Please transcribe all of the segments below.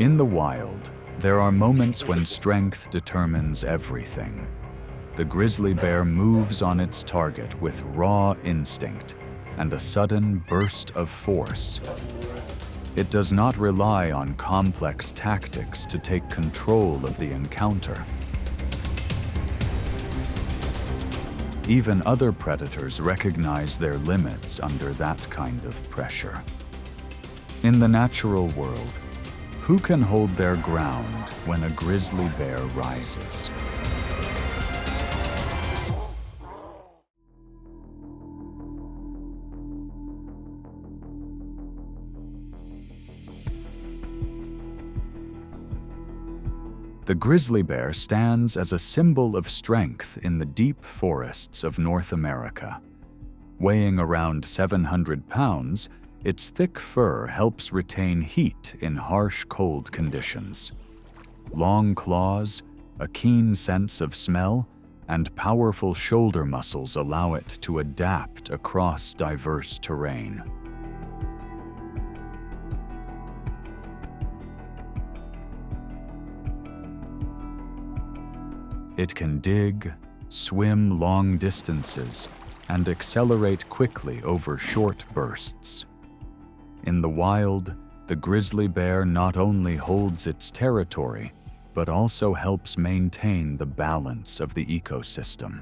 In the wild, there are moments when strength determines everything. The grizzly bear moves on its target with raw instinct and a sudden burst of force. It does not rely on complex tactics to take control of the encounter. Even other predators recognize their limits under that kind of pressure. In the natural world, who can hold their ground when a grizzly bear rises? The grizzly bear stands as a symbol of strength in the deep forests of North America. Weighing around 700 pounds, its thick fur helps retain heat in harsh cold conditions. Long claws, a keen sense of smell, and powerful shoulder muscles allow it to adapt across diverse terrain. It can dig, swim long distances, and accelerate quickly over short bursts. In the wild, the grizzly bear not only holds its territory, but also helps maintain the balance of the ecosystem.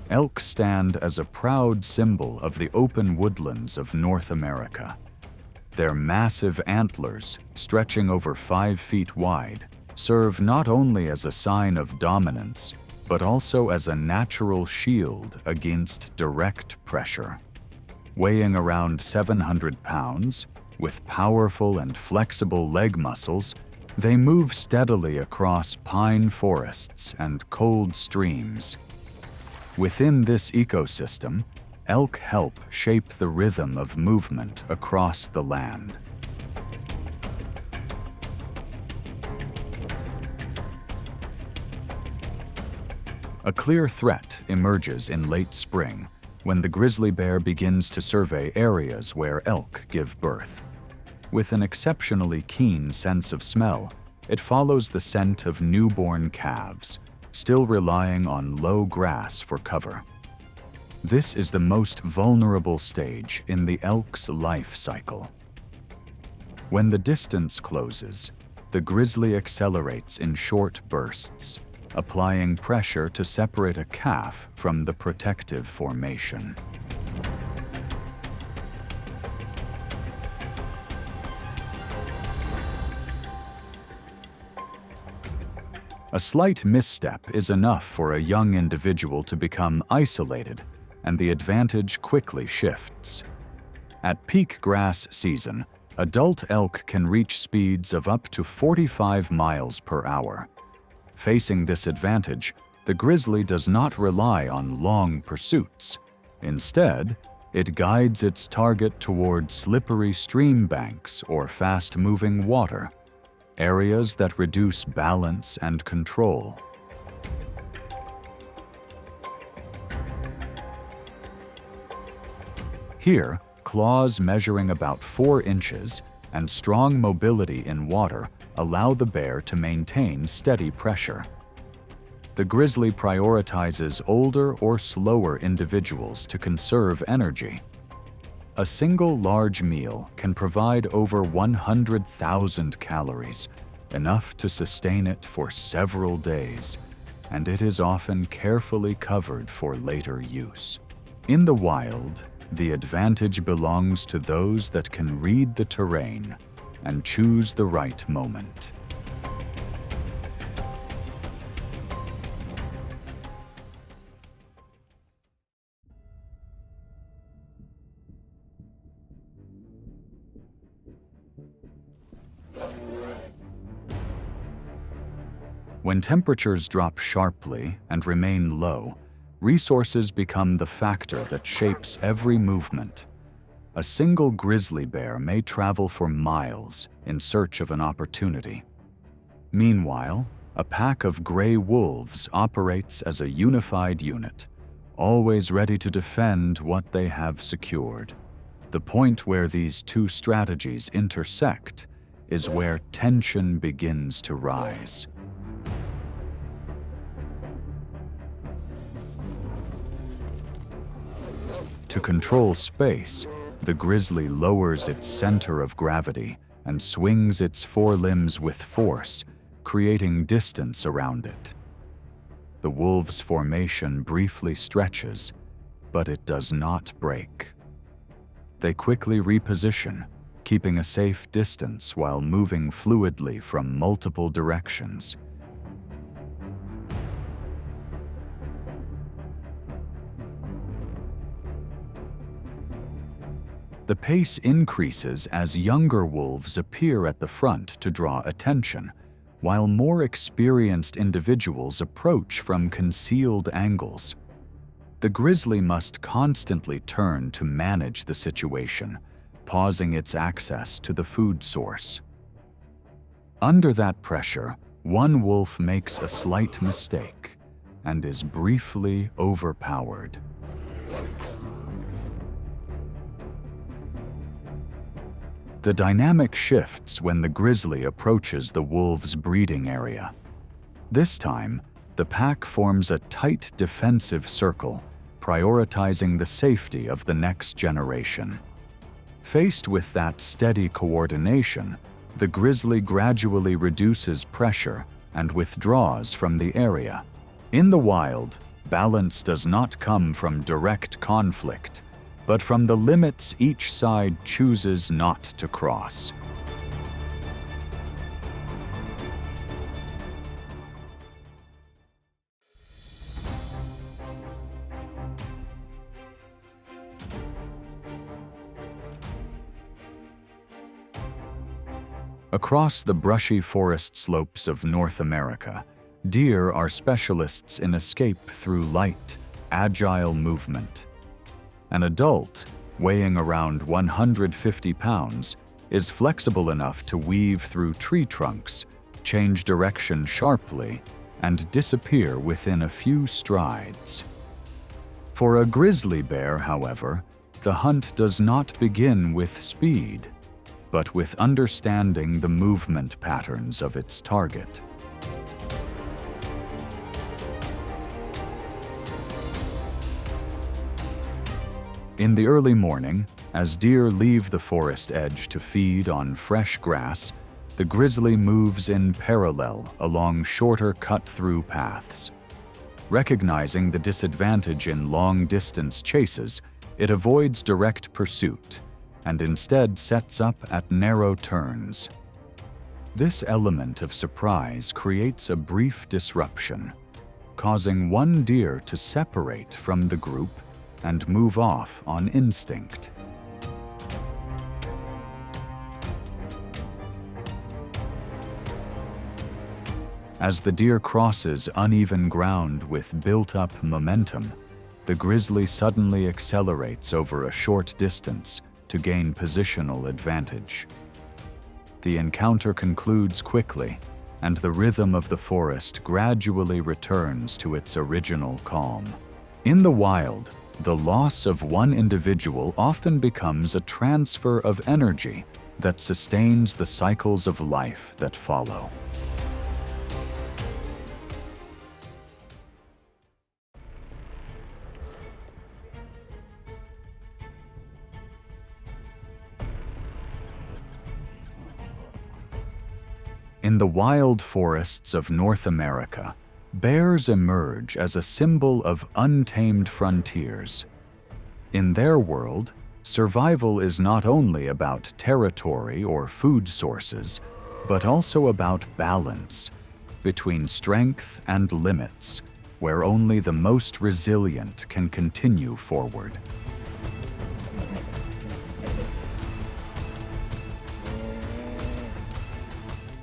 Elk stand as a proud symbol of the open woodlands of North America. Their massive antlers, stretching over 5 feet wide, serve not only as a sign of dominance, but also as a natural shield against direct pressure. Weighing around 700 pounds, with powerful and flexible leg muscles, they move steadily across pine forests and cold streams. Within this ecosystem, elk help shape the rhythm of movement across the land. A clear threat emerges in late spring when the grizzly bear begins to survey areas where elk give birth. With an exceptionally keen sense of smell, it follows the scent of newborn calves, still relying on low grass for cover. This is the most vulnerable stage in the elk's life cycle. When the distance closes, the grizzly accelerates in short bursts, applying pressure to separate a calf from the protective formation. A slight misstep is enough for a young individual to become isolated, and the advantage quickly shifts. At peak grass season, adult elk can reach speeds of up to 45 miles per hour. Facing this advantage, the grizzly does not rely on long pursuits. Instead, it guides its target toward slippery stream banks or fast-moving water, areas that reduce balance and control. Here, claws measuring about 4 inches and strong mobility in water allow the bear to maintain steady pressure. The grizzly prioritizes older or slower individuals to conserve energy. A single large meal can provide over 100,000 calories, enough to sustain it for several days, and it is often carefully covered for later use. In the wild, the advantage belongs to those that can read the terrain and choose the right moment. When temperatures drop sharply and remain low, resources become the factor that shapes every movement. a single grizzly bear may travel for miles in search of an opportunity. Meanwhile, a pack of gray wolves operates as a unified unit, always ready to defend what they have secured. The point where these two strategies intersect is where tension begins to rise. To control space, the grizzly lowers its center of gravity and swings its forelimbs with force, creating distance around it. The wolf's formation briefly stretches, but it does not break. They quickly reposition, keeping a safe distance while moving fluidly from multiple directions. The pace increases as younger wolves appear at the front to draw attention, while more experienced individuals approach from concealed angles. The grizzly must constantly turn to manage the situation, pausing its access to the food source. Under that pressure, one wolf makes a slight mistake and is briefly overpowered. The dynamic shifts when the grizzly approaches the wolf's breeding area. This time, the pack forms a tight defensive circle, prioritizing the safety of the next generation. Faced with that steady coordination, the grizzly gradually reduces pressure and withdraws from the area. In the wild, balance does not come from direct conflict, but from the limits each side chooses not to cross. Across the brushy forest slopes of North America, deer are specialists in escape through light, agile movement. An adult, weighing around 150 pounds, is flexible enough to weave through tree trunks, change direction sharply, and disappear within a few strides. For a grizzly bear, however, the hunt does not begin with speed, but with understanding the movement patterns of its target. In the early morning, as deer leave the forest edge to feed on fresh grass, the grizzly moves in parallel along shorter cut-through paths. Recognizing the disadvantage in long-distance chases, it avoids direct pursuit and instead sets up at narrow turns. This element of surprise creates a brief disruption, causing one deer to separate from the group and move off on instinct. As the deer crosses uneven ground with built-up momentum, the grizzly suddenly accelerates over a short distance to gain positional advantage. The encounter concludes quickly, and the rhythm of the forest gradually returns to its original calm. In the wild, the loss of one individual often becomes a transfer of energy that sustains the cycles of life that follow. In the wild forests of North America, bears emerge as a symbol of untamed frontiers. In their world, survival is not only about territory or food sources, but also about balance between strength and limits, where only the most resilient can continue forward.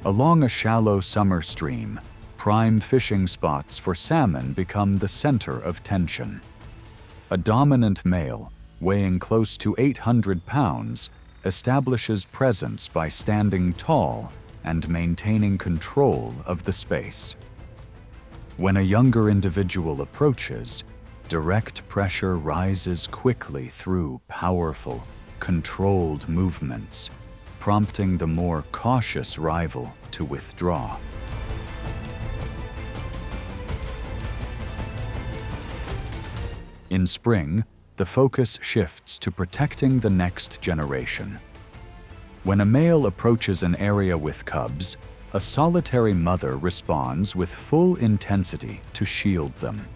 Along a shallow summer stream, prime fishing spots for salmon become the center of tension. A dominant male, weighing close to 800 pounds, establishes presence by standing tall and maintaining control of the space. When a younger individual approaches, direct pressure rises quickly through powerful, controlled movements, prompting the more cautious rival to withdraw. In spring, the focus shifts to protecting the next generation. When a male approaches an area with cubs, a solitary mother responds with full intensity to shield them.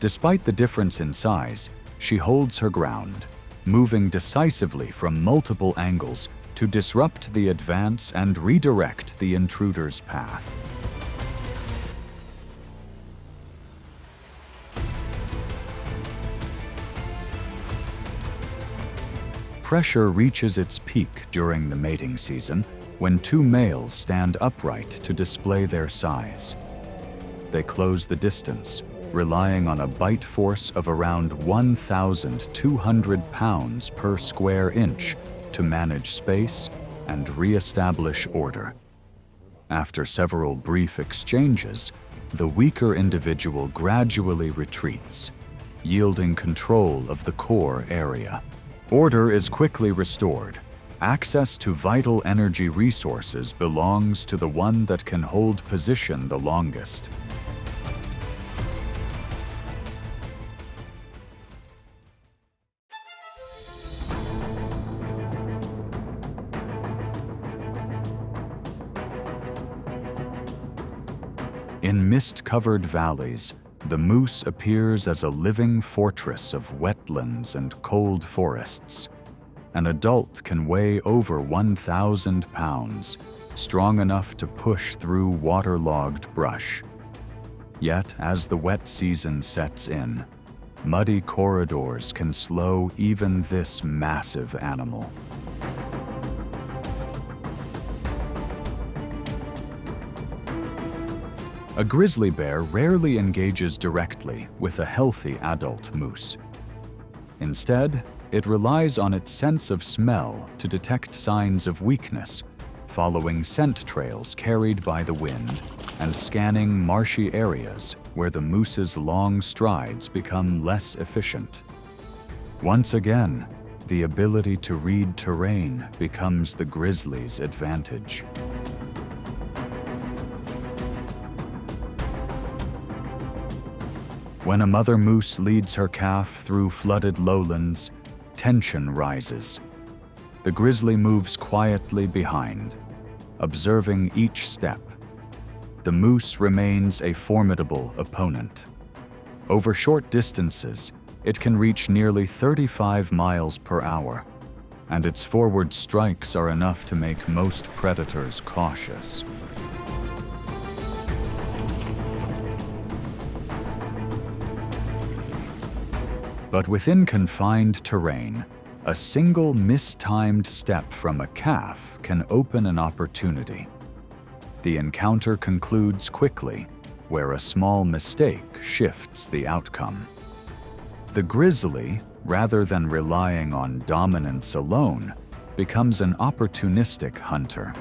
Despite the difference in size, she holds her ground, moving decisively from multiple angles to disrupt the advance and redirect the intruder's path. Pressure reaches its peak during the mating season when two males stand upright to display their size. They close the distance, relying on a bite force of around 1,200 pounds per square inch to manage space and re-establish order. After several brief exchanges, the weaker individual gradually retreats, yielding control of the core area. Order is quickly restored. Access to vital energy resources belongs to the one that can hold position the longest. In mist-covered valleys, the moose appears as a living fortress of wetlands and cold forests. An adult can weigh over 1,000 pounds, strong enough to push through waterlogged brush. Yet, as the wet season sets in, muddy corridors can slow even this massive animal. A grizzly bear rarely engages directly with a healthy adult moose. Instead, it relies on its sense of smell to detect signs of weakness, following scent trails carried by the wind and scanning marshy areas where the moose's long strides become less efficient. Once again, the ability to read terrain becomes the grizzly's advantage. When a mother moose leads her calf through flooded lowlands, tension rises. The grizzly moves quietly behind, observing each step. The moose remains a formidable opponent. Over short distances, it can reach nearly 35 miles per hour, and its forward strikes are enough to make most predators cautious. But within confined terrain, a single mistimed step from a calf can open an opportunity. The encounter concludes quickly, where a small mistake shifts the outcome. The grizzly, rather than relying on dominance alone, becomes an opportunistic hunter.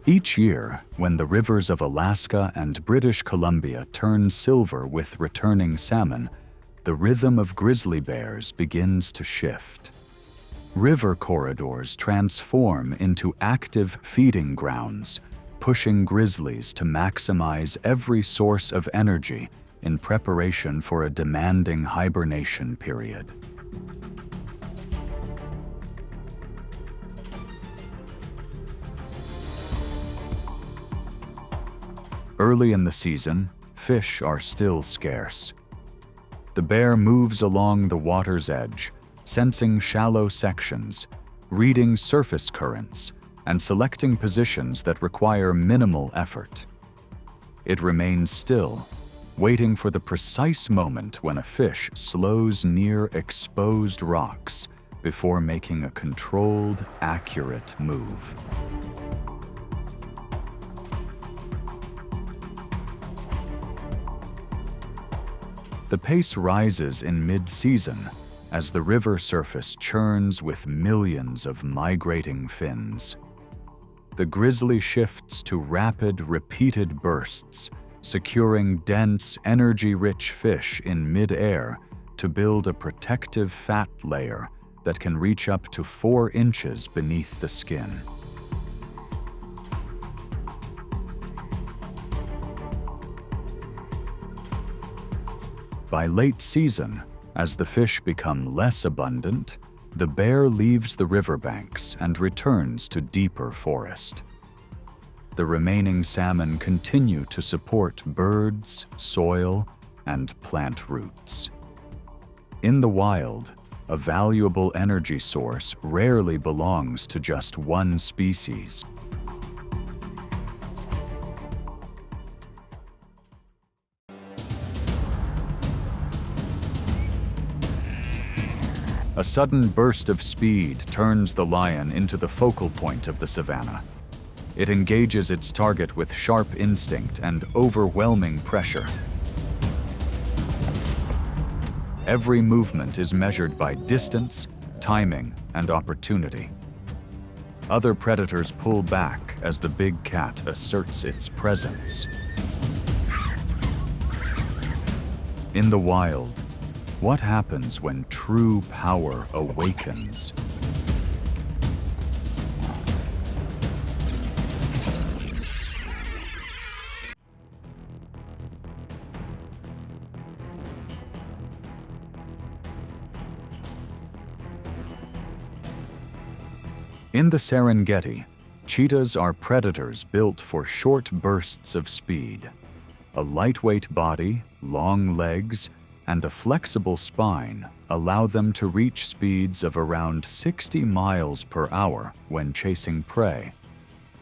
Each year, when the rivers of Alaska and British Columbia turn silver with returning salmon, the rhythm of grizzly bears begins to shift. River corridors transform into active feeding grounds, pushing grizzlies to maximize every source of energy in preparation for a demanding hibernation period. Early in the season, fish are still scarce. The bear moves along the water's edge, sensing shallow sections, reading surface currents, and selecting positions that require minimal effort. It remains still, waiting for the precise moment when a fish slows near exposed rocks before making a controlled, accurate move. The pace rises in mid-season as the river surface churns with millions of migrating fins. The grizzly shifts to rapid, repeated bursts, securing dense, energy-rich fish in mid-air to build a protective fat layer that can reach up to 4 inches beneath the skin. By late season, as the fish become less abundant, the bear leaves the riverbanks and returns to deeper forest. The remaining salmon continue to support birds, soil, and plant roots. In the wild, a valuable energy source rarely belongs to just one species. A sudden burst of speed turns the lion into the focal point of the savanna. It engages its target with sharp instinct and overwhelming pressure. Every movement is measured by distance, timing, and opportunity. Other predators pull back as the big cat asserts its presence. In the wild, what happens when true power awakens? In the Serengeti, cheetahs are predators built for short bursts of speed. A lightweight body, long legs, and a flexible spine allow them to reach speeds of around 60 miles per hour when chasing prey.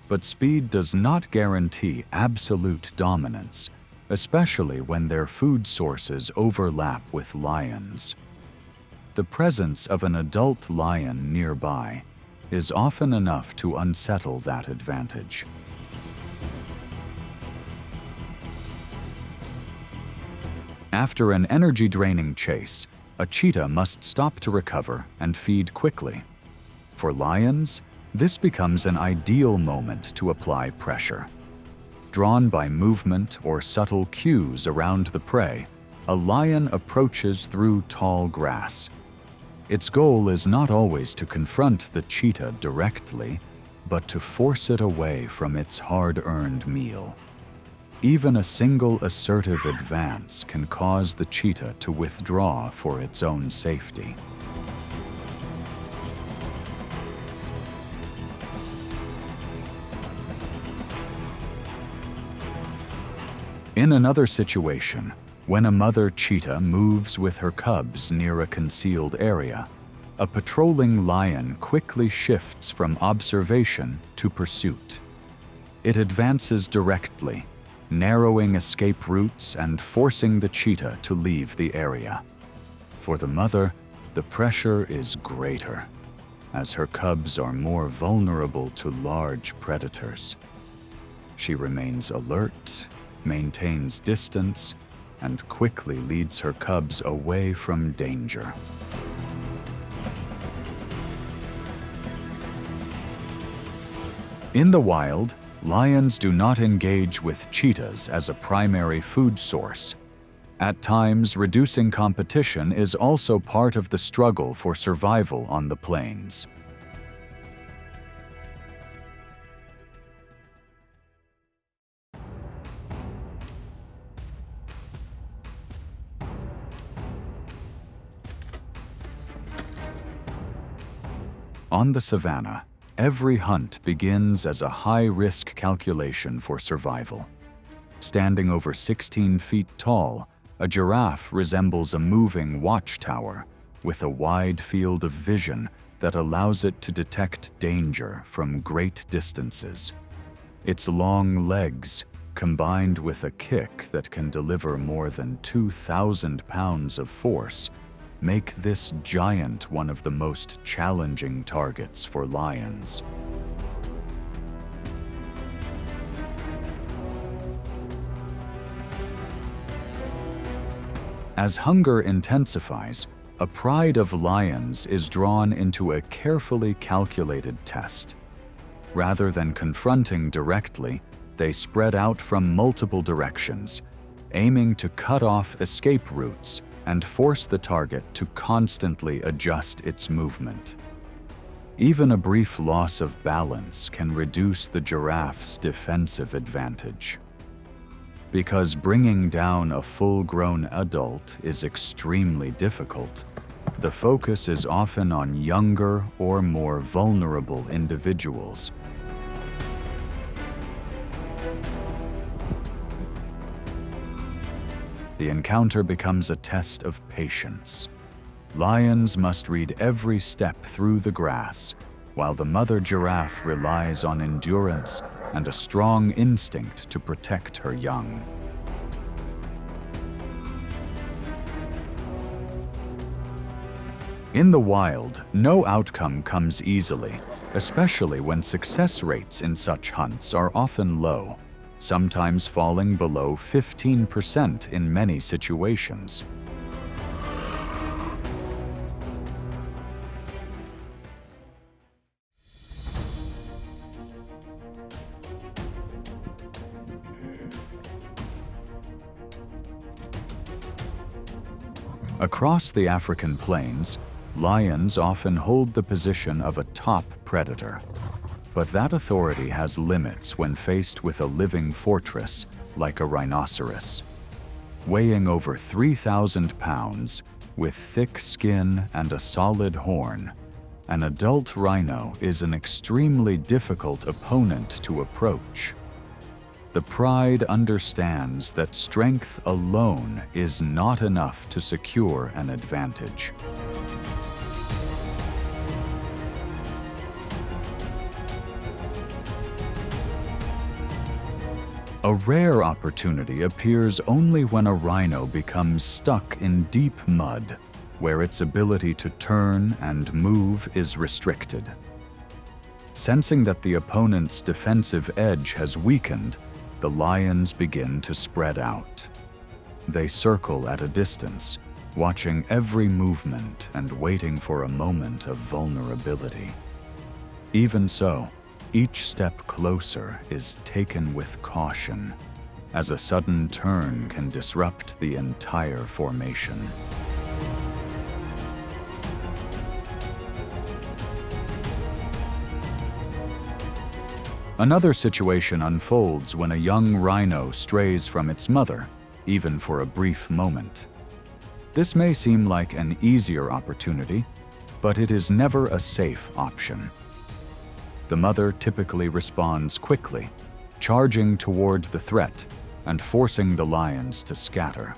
But speed does not guarantee absolute dominance, especially when their food sources overlap with lions. The presence of an adult lion nearby is often enough to unsettle that advantage. After an energy-draining chase, a cheetah must stop to recover and feed quickly. For lions, this becomes an ideal moment to apply pressure. Drawn by movement or subtle cues around the prey, a lion approaches through tall grass. Its goal is not always to confront the cheetah directly, but to force it away from its hard-earned meal. Even a single assertive advance can cause the cheetah to withdraw for its own safety. In another situation, when a mother cheetah moves with her cubs near a concealed area, a patrolling lion quickly shifts from observation to pursuit. It advances directly, narrowing escape routes and forcing the cheetah to leave the area. For the mother, the pressure is greater, as her cubs are more vulnerable to large predators. She remains alert, maintains distance, and quickly leads her cubs away from danger. In the wild, lions do not engage with cheetahs as a primary food source. At times, reducing competition is also part of the struggle for survival on the plains. On the savanna, every hunt begins as a high-risk calculation for survival. Standing over 16 feet tall, a giraffe resembles a moving watchtower with a wide field of vision that allows it to detect danger from great distances. Its long legs, combined with a kick that can deliver more than 2,000 pounds of force, make this giant one of the most challenging targets for lions. As hunger intensifies, a pride of lions is drawn into a carefully calculated test. Rather than confronting directly, they spread out from multiple directions, aiming to cut off escape routes and force the target to constantly adjust its movement. Even a brief loss of balance can reduce the giraffe's defensive advantage. Because bringing down a full-grown adult is extremely difficult, the focus is often on younger or more vulnerable individuals. The encounter becomes a test of patience. Lions must read every step through the grass, while the mother giraffe relies on endurance and a strong instinct to protect her young. In the wild, no outcome comes easily, especially when success rates in such hunts are often low, sometimes falling below 15% in many situations. Across the African plains, lions often hold the position of a top predator. But that authority has limits when faced with a living fortress like a rhinoceros. Weighing over 3,000 pounds, with thick skin and a solid horn, an adult rhino is an extremely difficult opponent to approach. The pride understands that strength alone is not enough to secure an advantage. A rare opportunity appears only when a rhino becomes stuck in deep mud, where its ability to turn and move is restricted. Sensing that the opponent's defensive edge has weakened, the lions begin to spread out. They circle at a distance, watching every movement and waiting for a moment of vulnerability. Even so, each step closer is taken with caution, as a sudden turn can disrupt the entire formation. Another situation unfolds when a young rhino strays from its mother, even for a brief moment. This may seem like an easier opportunity, but it is never a safe option. The mother typically responds quickly, charging toward the threat and forcing the lions to scatter.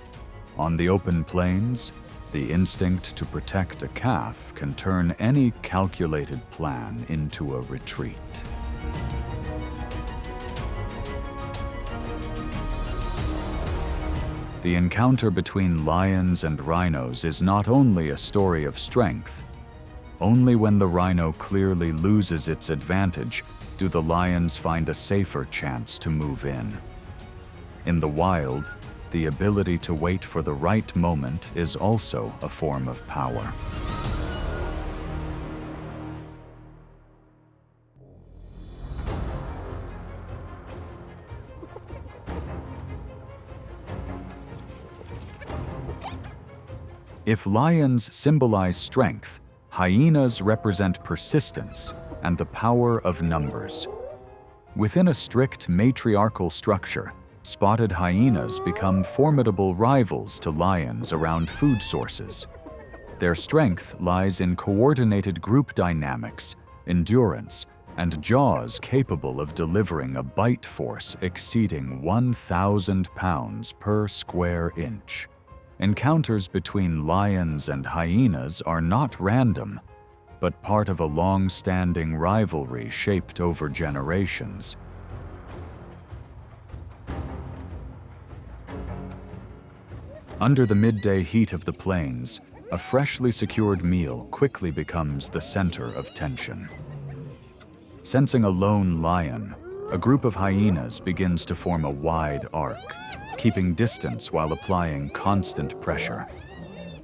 On the open plains, the instinct to protect a calf can turn any calculated plan into a retreat. The encounter between lions and rhinos is not only a story of strength. Only when the rhino clearly loses its advantage do the lions find a safer chance to move in. In the wild, the ability to wait for the right moment is also a form of power. If lions symbolize strength, hyenas represent persistence and the power of numbers. Within a strict matriarchal structure, spotted hyenas become formidable rivals to lions around food sources. Their strength lies in coordinated group dynamics, endurance, and jaws capable of delivering a bite force exceeding 1,000 pounds per square inch. Encounters between lions and hyenas are not random, but part of a long-standing rivalry shaped over generations. Under the midday heat of the plains, a freshly secured meal quickly becomes the center of tension. Sensing a lone lion, a group of hyenas begins to form a wide arc, keeping distance while applying constant pressure.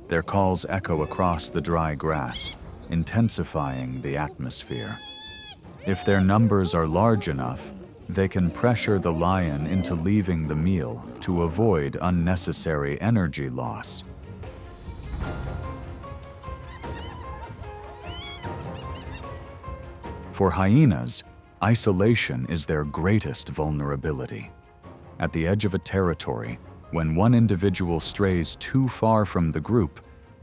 Their calls echo across the dry grass, intensifying the atmosphere. If their numbers are large enough, they can pressure the lion into leaving the meal to avoid unnecessary energy loss. For hyenas, isolation is their greatest vulnerability. At the edge of a territory, when one individual strays too far from the group,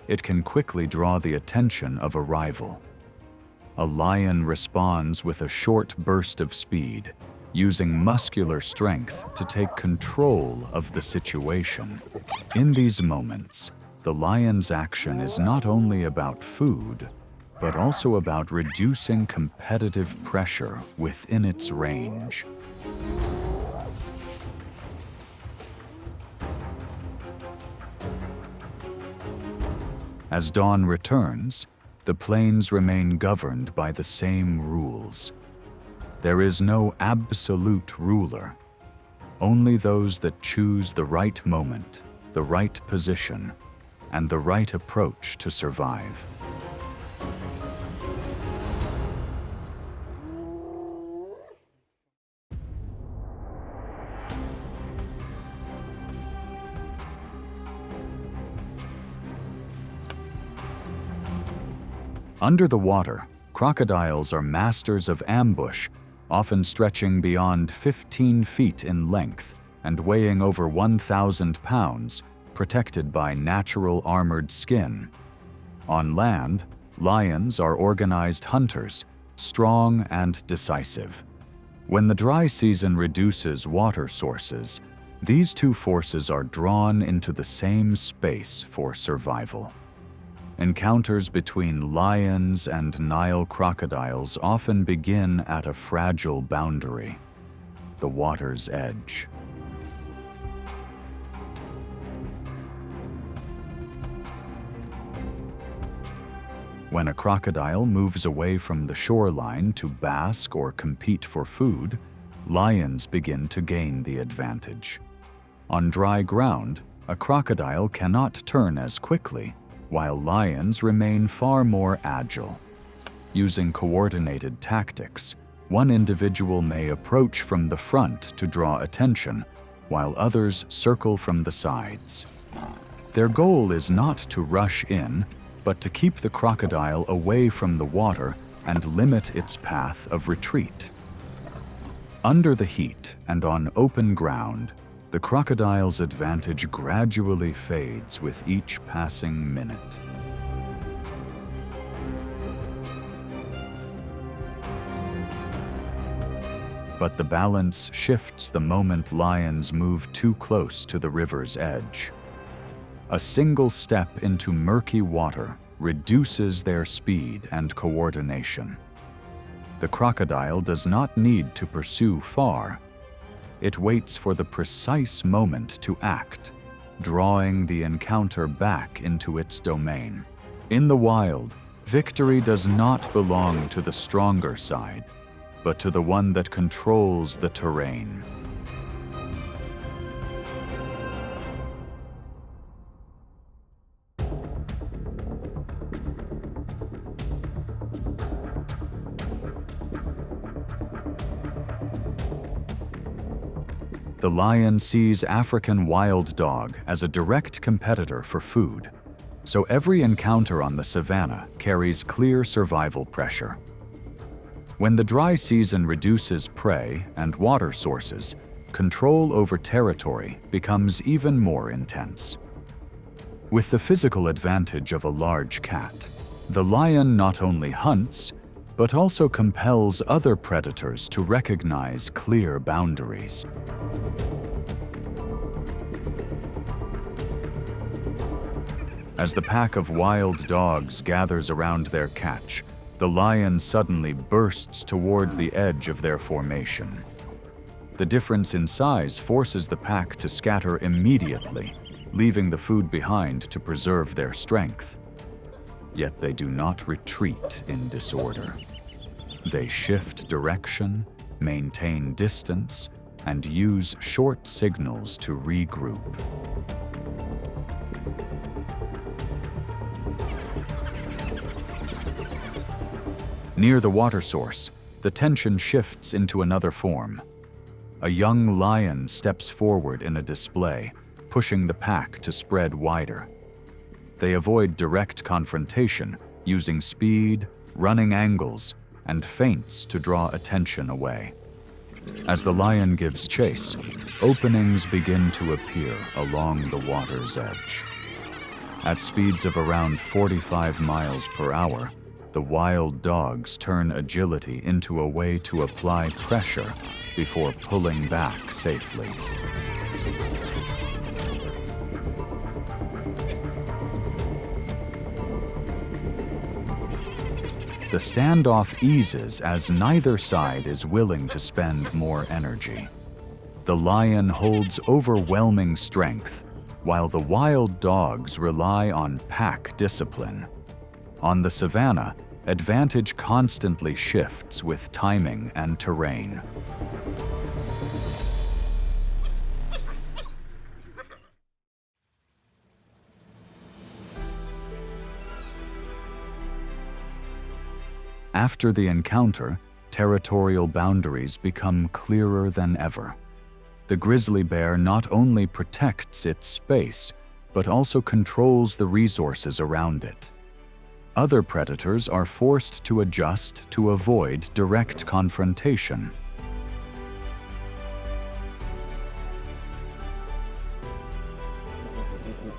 it can quickly draw the attention of a rival. A lion responds with a short burst of speed, using muscular strength to take control of the situation. In these moments, the lion's action is not only about food, but also about reducing competitive pressure within its range. As dawn returns, the plains remain governed by the same rules. There is no absolute ruler, only those that choose the right moment, the right position, and the right approach to survive. Under the water, crocodiles are masters of ambush, often stretching beyond 15 feet in length and weighing over 1,000 pounds, protected by natural armored skin. On land, lions are organized hunters, strong and decisive. When the dry season reduces water sources, these two forces are drawn into the same space for survival. Encounters between lions and Nile crocodiles often begin at a fragile boundary, the water's edge. When a crocodile moves away from the shoreline to bask or compete for food, lions begin to gain the advantage. On dry ground, a crocodile cannot turn as quickly, while lions remain far more agile. Using coordinated tactics, one individual may approach from the front to draw attention, while others circle from the sides. Their goal is not to rush in, but to keep the crocodile away from the water and limit its path of retreat. Under the heat and on open ground, the crocodile's advantage gradually fades with each passing minute. But the balance shifts the moment lions move too close to the river's edge. A single step into murky water reduces their speed and coordination. The crocodile does not need to pursue far. It waits for the precise moment to act, drawing the encounter back into its domain. In the wild, victory does not belong to the stronger side, but to the one that controls the terrain. The lion sees African wild dog as a direct competitor for food, so every encounter on the savanna carries clear survival pressure. When the dry season reduces prey and water sources, control over territory becomes even more intense. With the physical advantage of a large cat, the lion not only hunts, but also compels other predators to recognize clear boundaries. As the pack of wild dogs gathers around their catch, the lion suddenly bursts toward the edge of their formation. The difference in size forces the pack to scatter immediately, leaving the food behind to preserve their strength. Yet they do not retreat in disorder. They shift direction, maintain distance, and use short signals to regroup. Near the water source, the tension shifts into another form. A young lion steps forward in a display, pushing the pack to spread wider. They avoid direct confrontation, using speed, running angles, and feints to draw attention away. As the lion gives chase, openings begin to appear along the water's edge. At speeds of around 45 miles per hour, the wild dogs turn agility into a way to apply pressure before pulling back safely. The standoff eases as neither side is willing to spend more energy. The lion holds overwhelming strength, while the wild dogs rely on pack discipline. On the savanna, advantage constantly shifts with timing and terrain. After the encounter, territorial boundaries become clearer than ever. The grizzly bear not only protects its space, but also controls the resources around it. Other predators are forced to adjust to avoid direct confrontation.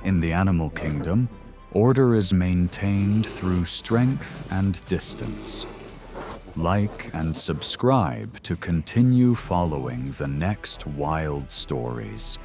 In the animal kingdom, order is maintained through strength and distance. Like and subscribe to continue following the next wild stories.